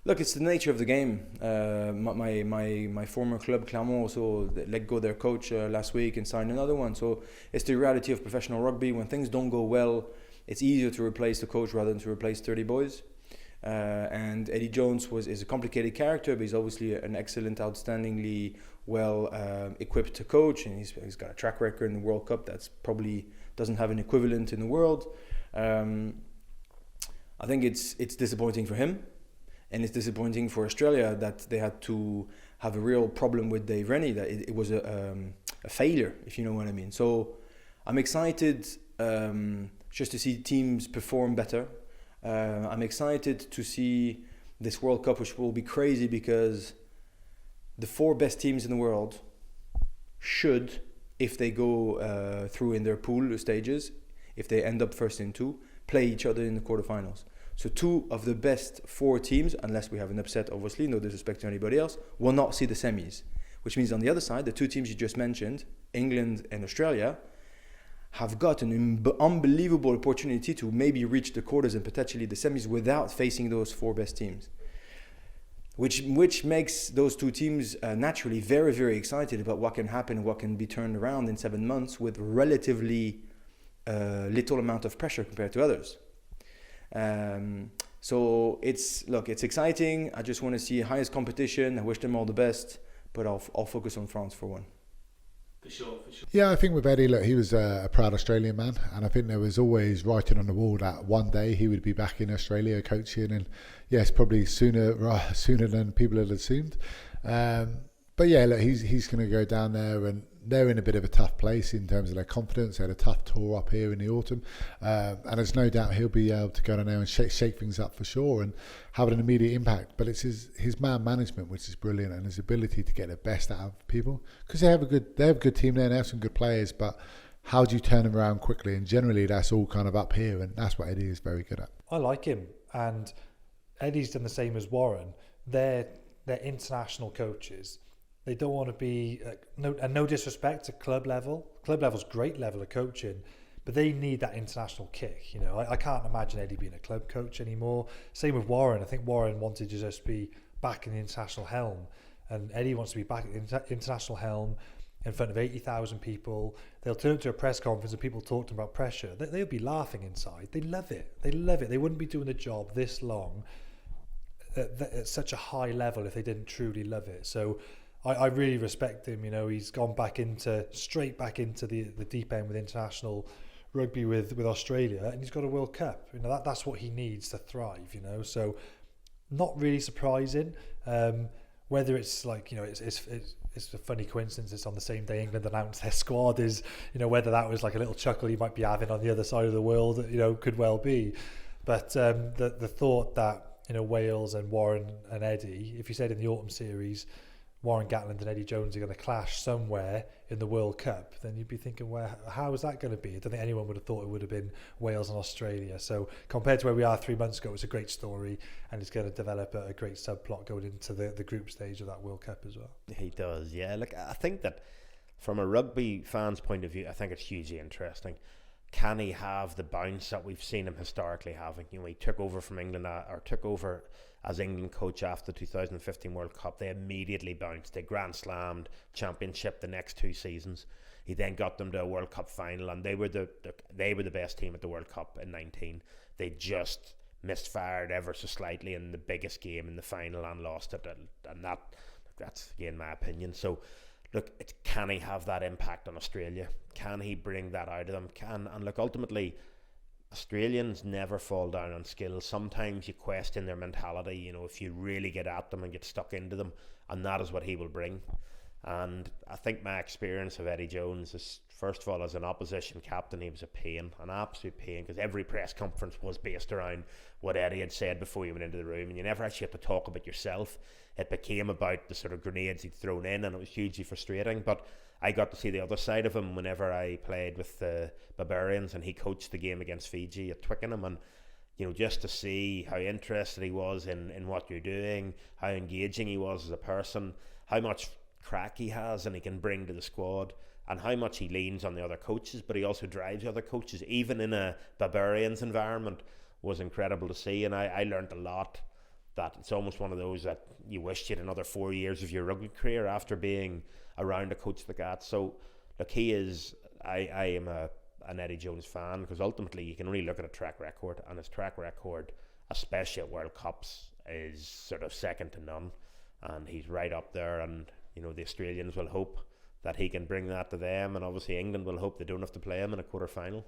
Look, it's the nature of the game. My former club, Clermont, also let go their coach last week and signed another one. So it's the reality of professional rugby. When things don't go well, it's easier to replace the coach rather than to replace 30 boys. And Eddie Jones is a complicated character, but he's obviously an excellent, outstandingly well equipped coach, and he's got a track record in the World Cup that's probably doesn't have an equivalent in the world. I think it's disappointing for him. And it's disappointing for Australia that they had to have a real problem with Dave Rennie, that it was a failure, if you know what I mean. So I'm excited just to see teams perform better. I'm excited to see this World Cup, which will be crazy because the 4 best teams in the world should, if they go through in their pool stages, if they end up first in 2, play each other in the quarterfinals. So 2 of the best 4 teams, unless we have an upset, obviously, no disrespect to anybody else, will not see the semis. Which means on the other side, the 2 teams you just mentioned, England and Australia, have got an unbelievable opportunity to maybe reach the quarters and potentially the semis without facing those 4 best teams. Which makes those 2 teams naturally very, very excited about what can happen, what can be turned around in 7 months with relatively little amount of pressure compared to others. So it's exciting. I just want to see highest competition. I wish them all the best, but I'll focus on France for one. For sure. Yeah, I think with Eddie, look, he was a proud Australian man, and I think there was always writing on the wall that one day he would be back in Australia coaching, and yes, probably sooner than people had assumed. But yeah, look, he's going to go down there, and they're in a bit of a tough place in terms of their confidence. They had a tough tour up here in the autumn, and there's no doubt he'll be able to go down there and shake things up for sure and have an immediate impact. But it's his man management which is brilliant, and his ability to get the best out of people, because they have a good team there and they have some good players. But how do you turn them around quickly? And generally that's all kind of up here, and that's what Eddie is very good at. I like him, and Eddie's done the same as Warren. They're international coaches. They don't want to be, no disrespect to club level. Club level's a great level of coaching, but they need that international kick. You know, I can't imagine Eddie being a club coach anymore. Same with Warren. I think Warren wanted to just be back in the international helm, and Eddie wants to be back at the international helm in front of 80,000 people. They'll turn up to a press conference and people talk to them about pressure. They'll be laughing inside. They love it. They wouldn't be doing the job this long at such a high level if they didn't truly love it. So I really respect him. You know, he's gone straight back into the deep end with international rugby with Australia, and he's got a World Cup. You know, that's what he needs to thrive. You know, so not really surprising. Whether it's like, you know, it's a funny coincidence it's on the same day England announced their squad, is, you know, whether that was like a little chuckle you might be having on the other side of the world, you know, could well be. But the thought that, you know, Wales and Warren and Eddie, if you said in the autumn series Warren Gatland and Eddie Jones are going to clash somewhere in the World Cup, then you'd be thinking, well, how is that going to be? I don't think anyone would have thought it would have been Wales and Australia. So compared to where we are 3 months ago, it's a great story, and it's going to develop a great subplot going into the group stage of that World Cup as well. He does, yeah. Look, I think that from a rugby fan's point of view, I think it's hugely interesting. Can he have the bounce that we've seen him historically having? You know, he took over from England, or took over as England coach after the 2015 World Cup. They immediately bounced. They Grand Slammed championship the next 2 seasons. He then got them to a World Cup final, and they were the best team at the World Cup in 19. They just misfired ever so slightly in the biggest game in the final and lost it, and that's again my opinion. So look, can he have that impact on Australia? Can he bring that out of them? And look, ultimately, Australians never fall down on skills. Sometimes you question their mentality, you know, if you really get at them and get stuck into them, and that is what he will bring. And I think my experience of Eddie Jones is, first of all, as an opposition captain, he was a pain, an absolute pain, because every press conference was based around what Eddie had said before you went into the room, and you never actually had to talk about yourself. It became about the sort of grenades he'd thrown in, and it was hugely frustrating. But I got to see the other side of him whenever I played with the Barbarians, and he coached the game against Fiji at Twickenham, and you know, just to see how interested he was in what you're doing, how engaging he was as a person, how much crack he has and he can bring to the squad, and how much he leans on the other coaches, but he also drives the other coaches, even in a Barbarians environment, was incredible to see. And I learned a lot that it's almost one of those that you wished you had another 4 years of your rugby career after being around a coach like that. So look, he is, I am an Eddie Jones fan, because ultimately you can really look at a track record, and his track record, especially at World Cups, is sort of second to none, and he's right up there. And you know, the Australians will hope that he can bring that to them, and obviously England will hope they don't have to play him in a quarter final.